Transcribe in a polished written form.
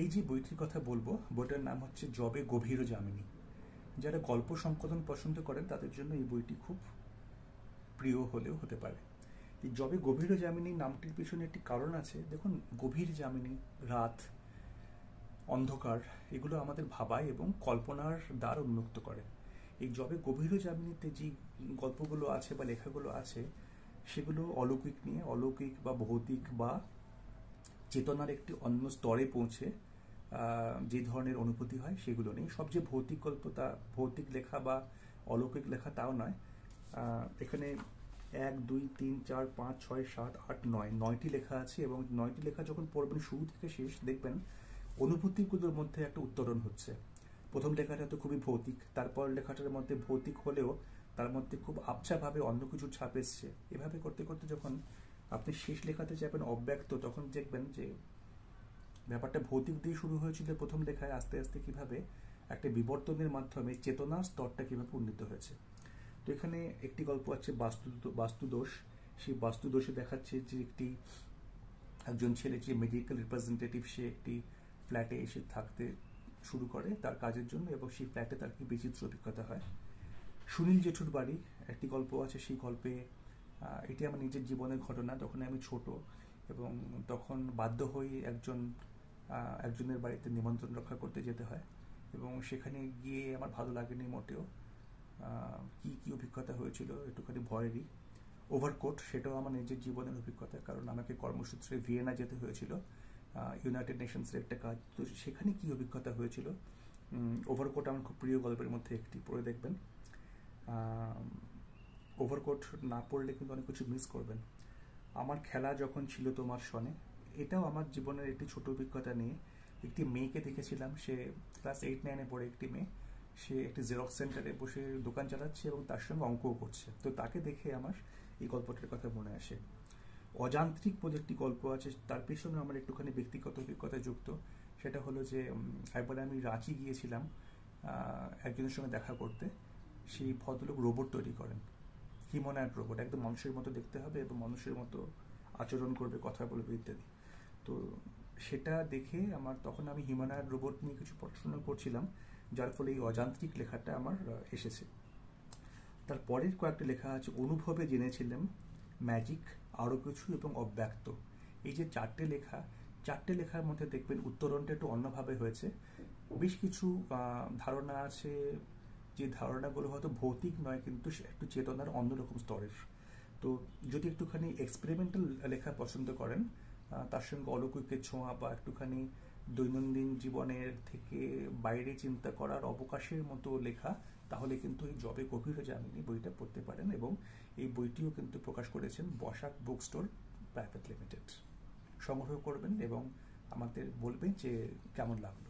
এই যে বইটির কথা বলবো, বইটার নাম হচ্ছে যবে গভীর যামিনী। যারা গল্প সংকলন পছন্দ করেন তাদের জন্য এই বইটি খুব প্রিয় হলেও হতে পারে। এই যবে গভীর যামিনী নামটির পিছনে একটি কারণ আছে। দেখুন, গভীর যামিনী, রাত, অন্ধকার, এগুলো আমাদের ভাবায় এবং কল্পনার দ্বার উন্মুক্ত করে। এই যবে গভীর যামিনীতে যে গল্পগুলো আছে বা লেখাগুলো আছে, সেগুলো অলৌকিক নিয়ে, অলৌকিক বা ভৌতিক বা চেতনার একটি অন্য স্তরে পৌঁছে যে ধরনের অনুভূতি হয় সেগুলো নেই। সবচেয়ে ভৌতিক গল্প, তা ভৌতিক লেখা বা অলৌকিক লেখা তাও নয়। এখানে 1, 2, 3, 4, 5, 6, 7, 8, 9 9টি লেখা আছে এবং 9টি লেখা যখন পড়বেন শুরু থেকে শেষ, দেখবেন অনুভূতিগুলোর মধ্যে একটা উত্তরণ হচ্ছে। প্রথম লেখাটা তো খুবই ভৌতিক, তারপর লেখাটার মধ্যে ভৌতিক হলেও তার মধ্যে খুব আবছাভাবে অন্য কিছু ছাপ এসছে। এভাবে করতে করতে যখন আপনি শেষ লেখাতে যাবেন অব্যক্ত, তখন দেখবেন যে ব্যাপারটা ভৌতিক দিয়ে শুরু হয়েছিল প্রথম লেখায়, আস্তে আস্তে কিভাবে একটা বিবর্তনের মাধ্যমে চেতনার স্তরটা কিভাবে উন্নীত হয়েছে। তো এখানে একটি গল্প আছে বাস্তুদোষ। সেই বাস্তুদোষে দেখাচ্ছে যে একজন ছেলে, যে মেডিকেল রিপ্রেজেন্টেটিভ, সে একটি ফ্ল্যাটে এসে থাকতে শুরু করে তার কাজের জন্য এবং সেই ফ্ল্যাটে তার কি বিচিত্র অভিজ্ঞতা হয়। সুনীল জেঠুর বাড়ি একটি গল্প আছে। সেই গল্পে এটি আমার নিজের জীবনের ঘটনা। তখন আমি ছোট এবং তখন বাধ্য হয়ে একজনের বাড়িতে নিমন্ত্রণ রক্ষা করতে যেতে হয় এবং সেখানে গিয়ে আমার ভালো লাগেনি মোটেও। কি কি অভিজ্ঞতা হয়েছিল, একটুখানি ভয়েরই। ওভারকোট, সেটাও আমার নিজের জীবনের অভিজ্ঞতা, কারণ আমাকে কর্মসূত্রে ভিয়েনা যেতে হয়েছিল, ইউনাইটেড নেশনসের একটা কাজ। তো সেখানে কি অভিজ্ঞতা হয়েছিল। ওভারকোট আমার খুব প্রিয় গল্পের মধ্যে একটি, পড়ে দেখবেন। ওভারকোট না পড়লে কিন্তু অনেক কিছু মিস করবেন। আমার খেলা যখন ছিল তোমার সনে, এটাও আমার জীবনের একটি ছোট অভিজ্ঞতা নিয়ে। একটি মেয়েকে দেখেছিলাম, সে ক্লাস 8-9-এ পড়ে একটি মেয়ে। সে একটি জেরক্স সেন্টারে বসে দোকান চালাচ্ছে এবং তার সঙ্গে অঙ্কও করছে। তো তাকে দেখে আমার এই গল্পটার কথা মনে আসে। অযান্ত্রিক বলে একটি গল্প আছে, তার পেছনে আমার একটুখানি ব্যক্তিগত অভিজ্ঞতা যুক্ত। সেটা হলো যে একবার আমি রাঁচি গিয়েছিলাম একজনের সঙ্গে দেখা করতে। সেই ভদ্রলোক রোবট তৈরি করেন, হিউম্যানয়েড রোবট, একদম মানুষের মতো দেখতে হবে এবং মানুষের মতো আচরণ করবে, কথা বলবে ইত্যাদি। তো সেটা দেখে তখন আমি হিউম্যানয়েড রোবট নিয়ে কিছু পড়াশোনা করছিলাম, যার ফলে এই অযান্ত্রিক লেখাটা আমার এসেছে। তারপরের কয়েকটা লেখা আছে, অনুভবে জেনেছিলাম, ম্যাজিক, আরও কিছু এবং অব্যক্ত। এই যে চারটে লেখার মধ্যে দেখবেন উত্তরণটা একটু অন্যভাবে হয়েছে। বেশ কিছু ধারণা আছে, যে ধারণাগুলো হয়তো ভৌতিক নয়, কিন্তু একটু চেতনার অন্যরকম স্তরের। তো যদি একটুখানি এক্সপেরিমেন্টাল লেখা পছন্দ করেন, তার সঙ্গে অলৌকিকের ছোঁয়া বা একটুখানি দৈনন্দিন জীবনের থেকে বাইরে চিন্তা করার অবকাশের মতো লেখা, তাহলে কিন্তু এই যবে গভীর যামিনী বইটা পড়তে পারেন। এবং এই বইটিও কিন্তু প্রকাশ করেছেন Basak book store private limited. সংগ্রহ করবেন এবং আমাদের বলবেন যে কেমন লাগলো।